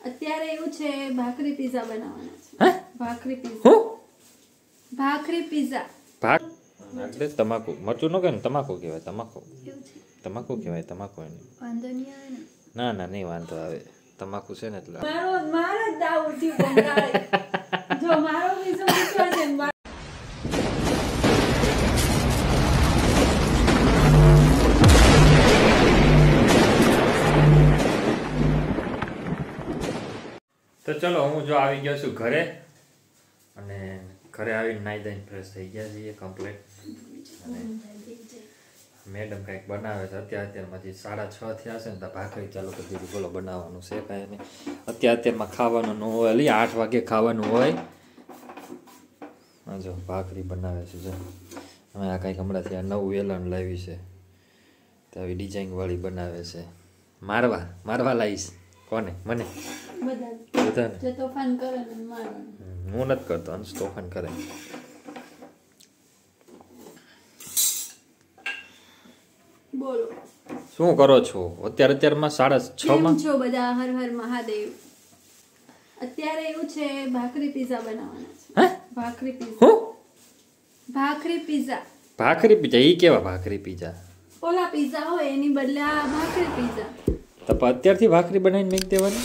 અત્યારે એવું છે ભાખરી પીઝા બનાવવાના છે. હે ભાખરી હું પીઝા. ભાખરી પીઝા. એટલે તમાકુ મરચું ન કહેવાય ને, તમાકુ કહેવાય. તમાકુ એવું છે. તમાકુ કહેવાય. તમાકુ એને વાંધો નહીં આવે ને. ના નહીં વાંધો આવે. તમાકુ છે ને એટલે મારો જ દાવ ઉઠી બંગાળે. જો મારો પીઝો પૂછવા છે ને તો ચલો હું જો આવી ગયો છું ઘરે, અને ઘરે આવીને નાઈ ધોઈને ફ્રેશ થઈ ગયા છીએ કમ્પ્લીટ. અને મેડમ કંઈક બનાવે છે અત્યારમાંથી 6:30 થયા છે ને તો ભાખરી ચાલુ કરી દીધી. બોલો બનાવવાનું છે કાંઈ નહીં. અત્યારમાં ખાવાનું ન હોય, 8 વાગે ખાવાનું હોય. જો ભાખરી બનાવે છે. જો હવે આ કંઈક હમણાંથી આ નવું વેલણ લાવી છે તો આવી ડિઝાઇનવાળી બનાવે છે. મારવા લાવીશ કોને? મને બધાને. જે તોફાન કરે ને મારવાનું. હું નથી કરતો, અંશ તોફાન કરે. બોલો શું કરો છો અત્યારમાં 6:30 છો બધા? હર હર મહાદેવ. અત્યારે એવું છે ભાખરી પીઝા બનાવવાના છે. હે ભાખરી પીઝા. હું ભાખરી પીઝા. ભાખરી પીઝા? ઈ કેવા ભાખરી પીઝા? ઓલા પીઝા હોય એની બદલે આ ભાખરી પીઝા. તો અત્યારથી ભાખરી બનાવીને મૂકી દેવાની.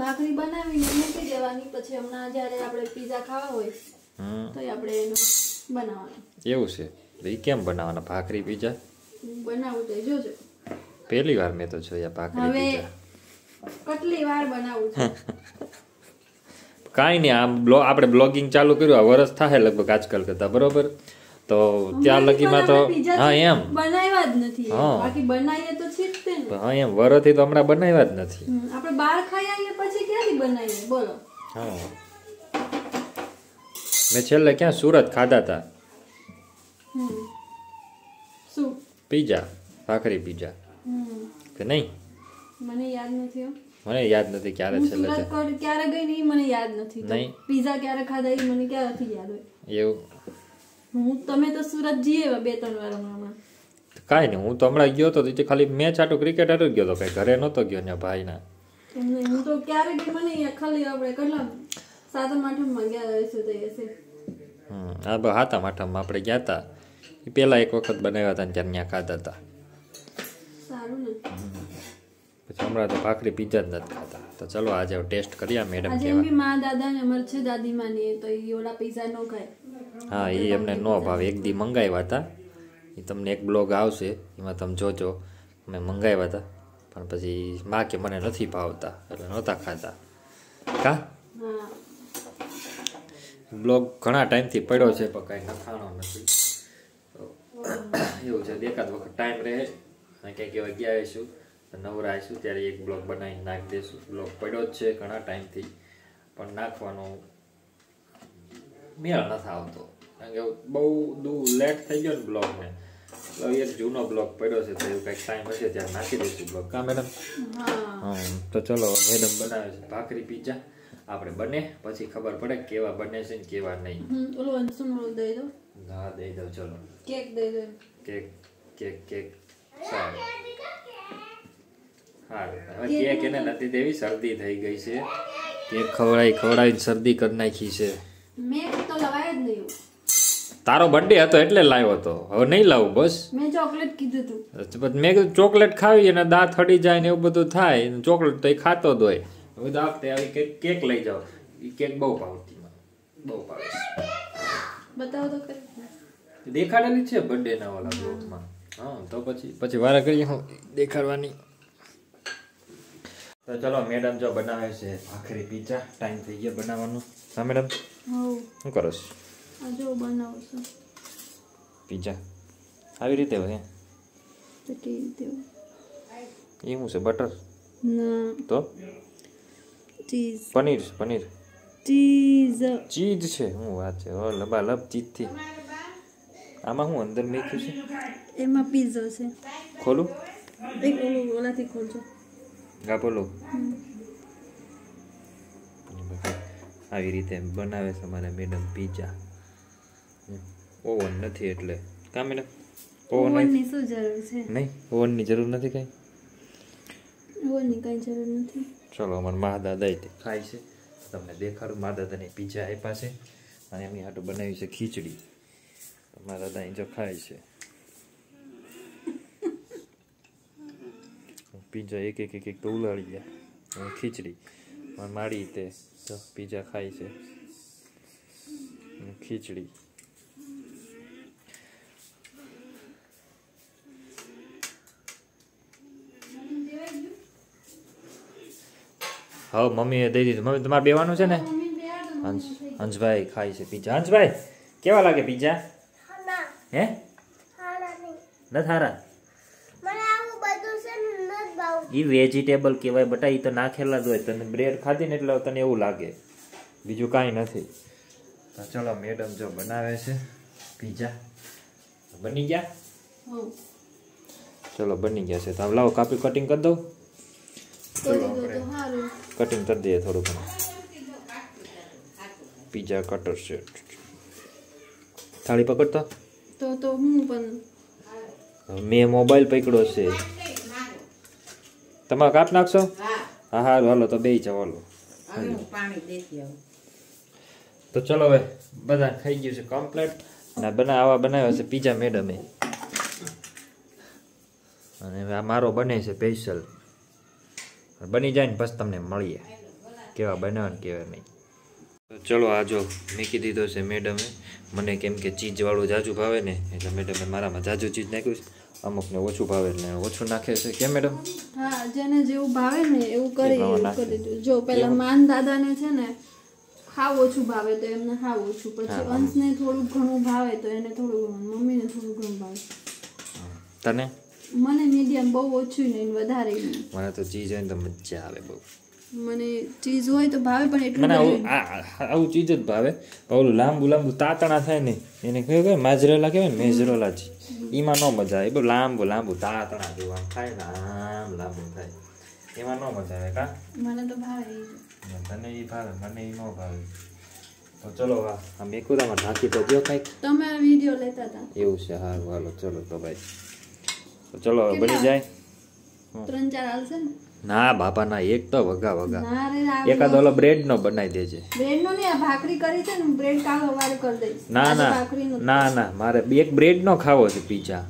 ભાખરી બનાવીને મૂકી દેવાની, પછી હમણાં જ્યારે આપણે પીઝા ખાવા હોય તો આપણે એનું બનાવવાનું. એવું છે? એ કેમ બનાવવાના ભાખરી પીઝા? બનાવું તો જોજો. પહેલી વાર મેં તો જોયા ભાખરી હવે પીઝા. કેટલી વાર બનાવું છું. કાંઈ નહીં, આપણે બ્લોગિંગ ચાલુ કર્યું વરસ થાય લગભગ આજકાલ કરતા, બરોબર? તો ત્યાં લગીમાં તો હા એમ બનાવ્યા જ નથી. બાકી બનાવીએ તો છે જ તે ને. હા એમ વરસથી તો હમણાં બનાવ્યા જ નથી. આપણે બહાર ખાઈ આવીએ પછી ક્યાંથી બનાવીએ બોલો? હા મેં છેલ્લે ક્યાં સુરત ખાધા હતા શું પીઝા, ભાખરી પીઝા કે નહીં? મને યાદ નથી. મને યાદ નથી ક્યારે છેલ્લે ક્યારે ગઈ ને મને યાદ નથી. નહીં પીઝા ક્યારે ખાધા એ મને ક્યારેથી યાદ હોય એવું? તમે તો સુરત જઈએ 2-3 વાર હમણાં. કાંઈ નહીં, હું તો હમણાં ગયો હતો ખાલી મેચ આટું ક્રિકેટ આટું ગયો હતો, કઈ ઘરે નહોતો ગયો ને ભાઈના. હું તો ક્યારે ગઈ મને ખાલી આપણે કેટલા 7-8 ગયા હશે તો હશે. હા 7-8 આપણે ગયા હતા. એ પહેલા એક વખત બનાવ્યા હતા ને ત્યારે ત્યાં ખાધા હતા. સારું ને. પછી હમણાં તો ભાખરી પીઝા જ નથી ખાતા. તો ચલો આજે ટેસ્ટ કરીએ મેડમ આજે કેવા. બી મા દાદા ને અમર છે દાદીમાં ને તો એ ઓલા પીઝા નો ખાય. હા એ એમને નો ભાવે. એક દી મંગાવ્યા હતા, એ તમને એક બ્લોગ આવશે એમાં તમે જોજો. અમે મંગાવ્યા હતા પણ પછી માં કે મને નથી ભાવતા એટલે નહોતા ખાતા. કા બ્લોગ ઘણા ટાઈમથી પડ્યો છે પણ કાંઈ નખાણો નથી. એવું છે એકાદ વખત ટાઈમ રહે અને કંઈક એવા ગયા આવીશું નવરા આવીશું ત્યારે એક બ્લોગ બનાવીને નાખી દઈશું. બ્લોગ પડ્યો જ છે ઘણા ટાઈમથી પણ નાખવાનો મેળ નથી આવતો કારણ કે બહુ લેટ થઈ ગયો ને બ્લોગને. એક જૂનો બ્લોગ પડ્યો છે તો એવું કંઈક ટાઈમ હશે ત્યારે નાખી દઈશું બ્લોગ. કા મેડમ? હા તો ચલો મેડમ બનાવે છે ભાખરી પીઝા. આપણે બને પછી ખબર પડે કેવા બને છે ને કેવા નહીં. ઓલો અંશુનો દઈ દો. હા દઈ દઉં. ચલો કેક દઈ દો. કેક સારું. હા હવે કેક એને નથી દેવી, શરદી થઈ ગઈ છે. કેક ખવડાવીને શરદી કરી નાખી છે. મેં તો લવાય જ નહીં. તારો બર્થડે હતો એટલે લાવ્યો હતો, હવે નહીં લાવું બસ. મેં ચોકલેટ કીધું તું. મેં કીધું ચોકલેટ ખાવી અને દાંત હડી જાય ને એવું બધું થાય, ચોકલેટ તો એ ખાતો જ હોય. હવે તો આ વખતે આવી કેક લઈ જાઓ. એ કેક બહુ ભાવતી મને, બહુ ભાવે. બતાવો તો કરી. દેખાડેલી છે બર્થડે ના વાળા બ્લોગમાં. હા તો પછી વારા કરીએ હું દેખાડવાની. તો ચલો મેડમ જો બનાવે છે ભાખરી પીઝા. ટાઈમ થઈ ગયો બનાવવાનો. હા મેડમ શું કરો છો? આ જો બનાવું છું પીઝા. આવી રીતે હોય તો કેવી રીતે હોય? એ શું છે? બટર? ના તો ચીઝ. પનીર ચીઝ છે. શું વાત છે? લબાલબ ચીઝથી. આમાં શું અંદર મેખ્યું છે? એમાં પીઝો છે. ખોલું? એક ઓલાથી ખોલજો. હા બોલો. આવી રીતે બનાવે છે અમારે મેડમ પીઝા. ઓવન નથી એટલે. કા મેડમ? ઓવનની શું જરૂર છે? નહીં ઓવનની જરૂર નથી કઈ. ઓવનની કઈ જરૂર નથી. ચલો અમારે મા દાદા ખાય છે, તમને દેખાડું. મા દાદાને પીઝા આપ્યા છે અને એમની હાટું બનાવી છે ખીચડી. મા દાદા અહીં જો ખાય છે. પીઝા એક તો ઉલાળી ગયા. ખીચડી મારી તે તો પીઝા ખાય છે, ખીચડી. હા મમ્મીએ દઈ દીધું. મમ્મી તમારે બેવાનું છે ને? હંસભાઈ ખાય છે પીઝા. હંસભાઈ કેવા લાગે પીઝા? હે નથી સારા? ઈ વેજીટેબલ કહેવાય બટા, ઈ તો નાખેલા જ હોય. તને બ્રેડ ખાધી ને એટલે તને એવું લાગે, બીજું કાંઈ નથી. તો ચલો મેડમ જો બનાવે છે પીઝા. બની ગયા? ચલો બની ગયા છે. તો લાવો કાપી કટિંગ કરી દઉં. કટિંગ કરી દઈએ થોડું ઘણું. પીઝા કટર છે. થાળી પકડતો તો હું પણ મેં મોબાઈલ પકડ્યો છે. તમારે કાપ નાખશો? હા હા હાલો તો બે જાવ. તો ચલો હવે બધા થઈ ગયું છે કમ્પ્લીટ. અને આવા બનાવ્યા છે પીઝા મેડમે. અને હવે આ મારો બને છે સ્પેશિયલ. બની જાય ને બસ તમને મળીએ કેવા બનાવે ને કેવા નહીં. તો ચલો આ જો મૂકી દીધો છે મેડમે. મને કેમ કે ચીજવાળું જાજુ ભાવે ને એટલે મેડમે મારામાં જાજુ ચીજ નાખ્યું છે. અમુકને ઓછું ભાવે એટલે ઓછું નાખે છે. કેમ મેડમ? હા, જેને જેવું ભાવે ને એવું કરી દીધું. જો પેલા માન દાદાને છે ને ખાવ ઓછું ભાવે તો એમને ખાવ ઓછું, પછી અંશને થોડું ઘણું ભાવે તો એને થોડું ઘણું, મમ્મીને થોડું ઘણું ભાવે. તને? મને મીડિયમ, બહુ ઓછું નહીં વધારે નહીં. મને તો ચીજ હોય ને તો મજા આવે બહુ. મને ચીઝ હોય તો ભાવે પણ એટલું મને આવું ચીજ જ ભાવે. ઓલું લાંબુ તાતણા થાય ને એને કહેવાય માજરેલા કહેવાય ને, મેજરેલા જ એમાં ન મજા આવે. બહુ લાંબુ તાતણા જેવું આમ થાય ને, આમ લાંબુ થાય એમાં ન મજા આવે. કા મને તો ભાવે. તને એ ભાવે, મને એ ન ભાવે. તો ચલો આ મેકુદામાં ઢાંકી તો દો કંઈક. તમે વિડીયો લેતા હતા એવું છે? હારું હાલો ચલો તો ભાઈ. તો ચલો હવે બની જાય. 3-4 હાલશે ને? ના બાપા ના, એક તો વગા ના રે, એકાદ ઓલો બ્રેડ નો બનાવી દેજે. બ્રેડ નો નહીં, આ ભાખરી કરી છે ને, બ્રેડ કાલ સવારે કરી દઈશ. ના મારે એક બ્રેડ નો ખાવો છે પીઝા.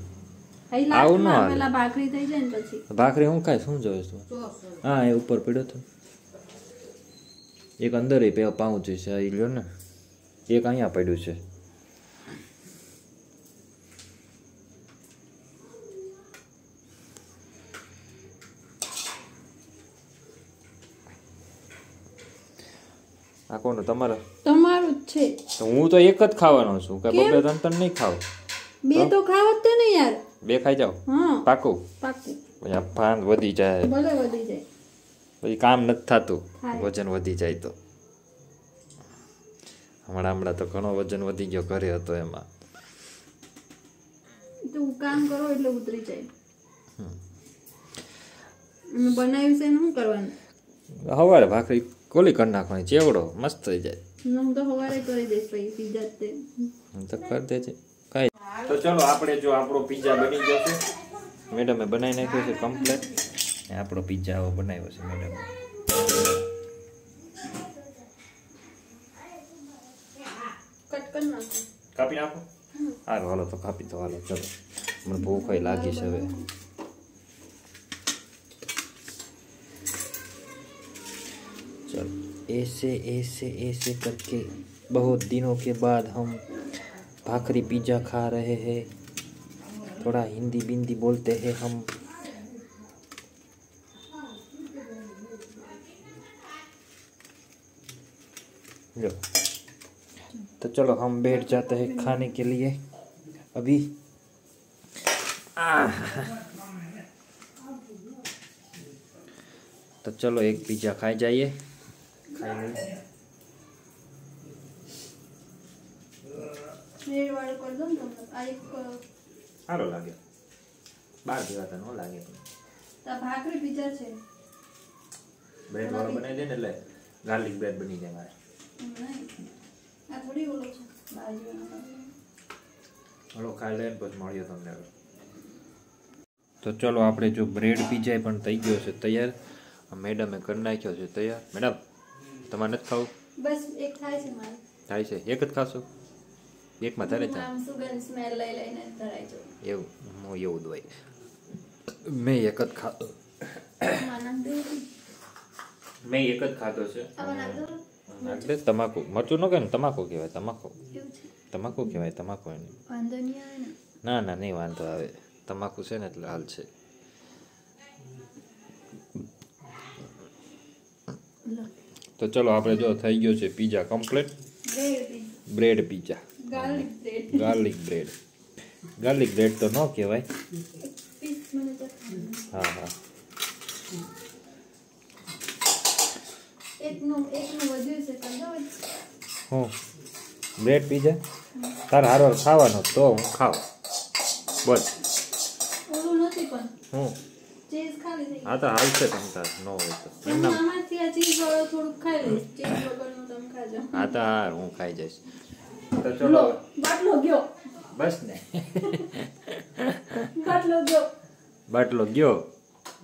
આવું ન હાલે. પેલા ભાખરી થઈ જાય ને પછી. ભાખરી હું ખાય શું જોઈશ તું? હા એ ઉપર પડ્યો તો એક અંદર પાઉં છે એ લ્યો ને, એક અહીંયા પડ્યું છે. આ કોનું? તમારું જ છે. તો હું તો એક જ ખાવાનો છું કે બબે ત્રણ નહીં ખાવ? બે તો ખાવ જ ને યાર. બે ખાઈ જાવ? હા પાકું. પાકું. પછી ફાન વધી જાય. ભલે વધી જાય. પછી કામ નથી થતું, વજન વધી જાય તો. હમણાં તો ઘણો વજન વધી ગયો, ઘરે હતો એમાં. તો કામ કરો એટલે ઉતરી જાય. બનાવ્યું છે ને શું કરવાનું? સવારે ભાખરી કોલી કરી નાખવાની, ચેવડો મસ્ત થઈ જાય. હું તો સવારે કરી દઈશ પછી પીઝા તે. તો કરી દેજે કઈ. તો ચલો આપણે જો આપણો પીઝા બની ગયો છે. મેડમે બનાવી નાખ્યો છે કમ્પ્લીટ. આપણો પીઝા આવો બનાવ્યો છે મેડમે. કટ કરી નાખો. કાપી નાખો? હાલો હાલો તો કાપી દો. હાલો ચલો, મને ભૂખ લાગી છે હવે. चल ऐसे करके बहुत दिनों के बाद हम भाखरी पिज्ज़ा खा रहे हैं. थोड़ा हिंदी बिंदी बोलते हैं हम. लो तो चलो हम बैठ जाते हैं खाने के लिए अभी. तो चलो एक पिज्ज़ा खाई जाइए. સારો લાગે. બાર જેવા ન લાગે. ભાખરી પીઝા છે. બ્રેડ વાળો બનાવી દે ને એટલે ગાર્લિક બ્રેડ બની જાય મારે. આ થોડી ઓલો છે બાજુનો. હલો ખાઈ લે પછી મળ્યો તમને. તો ચલો આપણે જો બ્રેડ પીઝા પણ થઈ ગયો છે તૈયાર. મેડમે કરી નાખ્યો છે તૈયાર. મેડમ તમારે નથી ખાવું? બસ એક થાય છે મારે. થાય છે? એક જ ખાશો? એકમાં તારે ચા? આમ સુગંધ સ્મેલ લઈ લઈને ધરાઈ જાઉં. એવું એવું જ હોય. મેં એક જ ખાધો. મેં એક જ ખાધો છે. નાખ દે. તમાકુ મરચું ન કહેવાય ને, તમાકુ કહેવાય. તમાકુ તમાકુ કહેવાય. તમાકુ એને વાંધો નહીં આવે ને? ના ના નહીં વાંધો આવે. તમાકુ છે ને એટલે હાલ છે. તો ચલો આપણે જો થઈ ગયો છે pizza complete. Bread pizza, garlic bread. Garlic bread તો ન કહેવાય. હા હા એકનું વધ્યું છે હું બ્રેડ પીઝા તારે હારો ખાવાનો તો હું ખાવ બસ. ઓલું નથી પણ હું ચીઝ ખાલી થઈ. હા તો હાલશે તમ તાર ન હોય તો એમના. આમાંથી આ ચીઝ વાળો થોડુંક ખાઈ લઈશ. ચીઝ વગરનું તમે ખાજો. હા તો હા હું ખાઈ જઈશ. તો ચલો બાટલો ગયો. બસ ને બાટલો ગયો. બાટલો ગયો.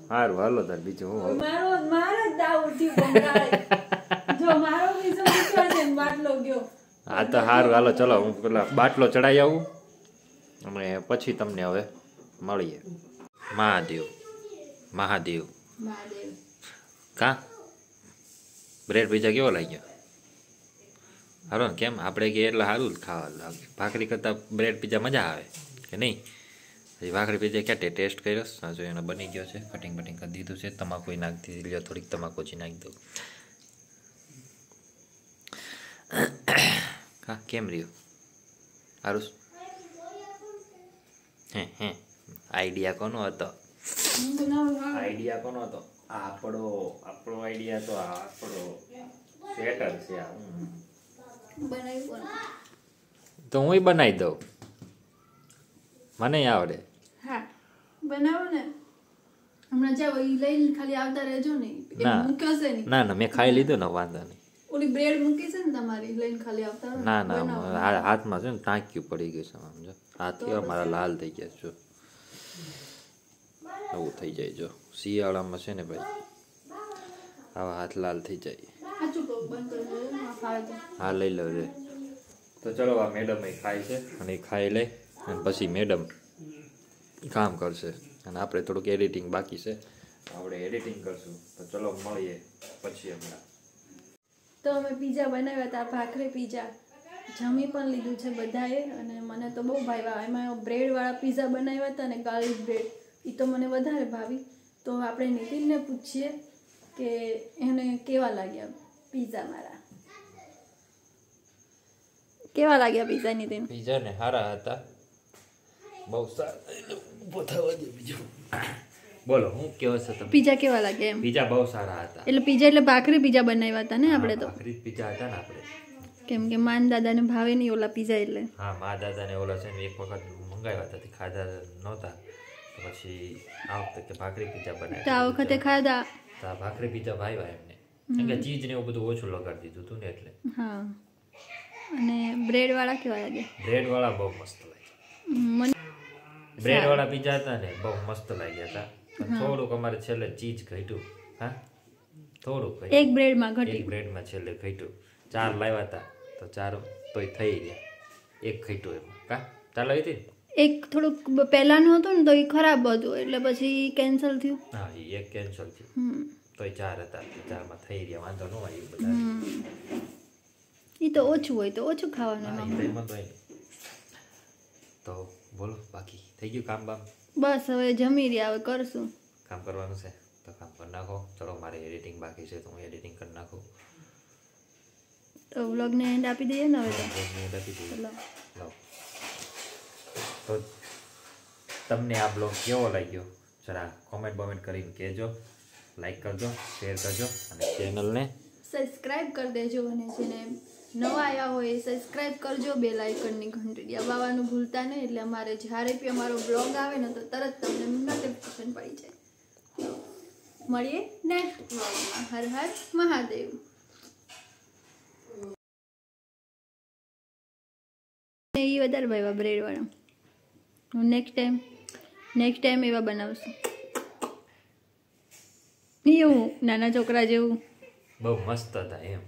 સારું હાલો તાર બીજું હું મારો જ દાવ ઉઠ્યું જો મારો બીજો ઉઠ્યો છે બાટલો ગયો. હા તો સારું હાલો ચલો હું પેલા બાટલો ચડાવી આવું અને પછી તમને હવે મળીએ. મહાદેવ મહાદેવ મહાદેવ. કા બ્રેડ પીઝા કેવો લાગ્યો? હારો ને કેમ આપણે કે એટલે સારું જ ખાવા લાગે. ભાખરી કરતાં બ્રેડ પીઝા મજા આવે કે નહીં? હજી ભાખરી પીઝા ક્યાં ટેસ્ટ કર્યો? જો એને બની ગયો છે. કટિંગ બટિંગ કરી દીધું છે. તમાકુ નાખી દીધી. થોડીક તમાકુ ઓછી નાખી દઉં. હા કેમ રહ્યું? સારું. હે આઈડિયા કોનો હતો? આઈડિયા કોનો હતો? આપણો આઈડિયા તો આપણો સેટર છે. તો હું બનાવી દઉં. મને આવડે. હા બનાવો ને. હમણાં જાવ ઈ લઈને ખાલી આવતા રહેજો ને. મૂકશે નહીં. ના ના મેં ખાઈ લીધું ને વાંધો નહીં. ઓલી બ્રેડ મૂકી છે ને તમારી લઈને ખાલી આવતા રહો. ના ના હાથમાં છે ને ટાંક્યું પડી ગયું છે. સમજો હાથ કેવા મારા લાલ થઈ ગયા છે. આવું થઈ જાય જો શિયાળામાં છે ને ભાઈ આવા હાથ લાલ થઈ જાય. હા લઈ લો રે. તો ચલો આ મેડમ એ ખાય છે અને એ ખાઈ લે અને પછી મેડમ કામ કરશે અને આપણે થોડુંક એડિટિંગ બાકી છે. આપણે એડિટિંગ કરશું. તો ચલો મળીએ પછી હમણાં. તો અમે પીઝા બનાવ્યા હતા. ભાખરી પીઝા જમી પણ લીધું છે બધાએ અને મને તો બહુ ભાવ્યા. એમાં બ્રેડવાળા પીઝા બનાવ્યા હતા ને ગાર્લિક બ્રેડ એ તો મને વધારે ભાવી. તો આપણે નીતિનને પૂછીએ કે એને કેવા લાગ્યા પીઝા મારા. કેવા લાગ્યા પીઝા નીતિન? પીઝા ને સારા હતા. બહુ સારા. બીજું બોલો હું કેવો છે તમે? પીઝા કેવા લાગ્યા એમ? પીઝા બહુ સારા હતા. એટલે પીઝા એટલે ભાખરી પીઝા બનાવ્યા હતા ને આપણે તો? ભાખરી પીઝા હતા ને આપણે. કેમ કે માન દાદાને ભાવે નહીં ઓલા પીઝા એટલે. હા મા દાદાને ઓલા છે ને એક વખત મંગાવ્યા હતા ખાધા નહોતા તો પછી આ વખતે ભાખરી પીઝા બનાવ્યા. તો આ વખતે ખાધા તો ભાખરી પીઝા ભાવ્યા એમને. કેમ કે ચીઝ ને એવું બધું ઓછું લગાડી દીધું હતું ને એટલે. હા અને બ્રેડ વાળા કેવા લાગ્યા? બ્રેડ વાળા બહુ મસ્ત લાગ્યા. બ્રેડ વાળા પીઝા હતા ને બહુ મસ્ત લાગ્યા હતા. થોડુંક અમારે છેલ્લે ચીઝ ઘટ્યું. હા થોડુંક એક બ્રેડમાં ઘટ્યું. એક બ્રેડમાં છેલ્લે ઘટ્યું. 4 લાવ્યા હતા તો 4 તોય થઈ ગયા. એક ઘટ્યું એમાં. કા ચાલો હતી એક થોડુંક પહેલાનું હતું ને તો એ ખરાબ હતું એટલે પછી કેન્સલ થયું. હા એ એક કેન્સલ થયું. તોય 4 હતા. 4માં થઈ ગયા. વાંધો ન હોય એ બધા. એ તો ઓછું હોય તો ઓછું ખાવાનું. તો બોલો બાકી થઈ ગયું કામ બામ? બસ હવે જમી રહ્યા. હવે કરશું. કામ કરવાનું છે તો કામ કરી નાખો. ચલો મારે એડિટિંગ બાકી છે તો હું એડિટિંગ કરી નાખું. તો વ્લોગને એન્ડ આપી દઈએ ને હવે તો તમને આ બ્લોગ કેવો લાગ્યો જરા કોમેન્ટ બોમેન્ટ કરીને કહેજો. લાઈક કરજો, શેર કરજો અને ચેનલને સબસ્ક્રાઇબ કરી દેજો. અને જેને નવા આવ્યા હોય એ સબસ્ક્રાઇબ કરજો. બેલ આઇકનની ઘંટડી દબાવવાનું ભૂલતા નહીં એટલે અમારે જ્યારે બી અમારો બ્લોગ આવે ને તો તરત તમને નોટિફિકેશન પડી જાય. મળીએ નેક્સ્ટ બ્લોગમાં. હર હર મહાદેવ. એ વધારે ભાઈ બ્રેડ વાળા. હું નેક્સ્ટ ટાઈમ એવા બનાવશું. એવું નાના છોકરા જેવું. બહુ મસ્ત હતા એમ.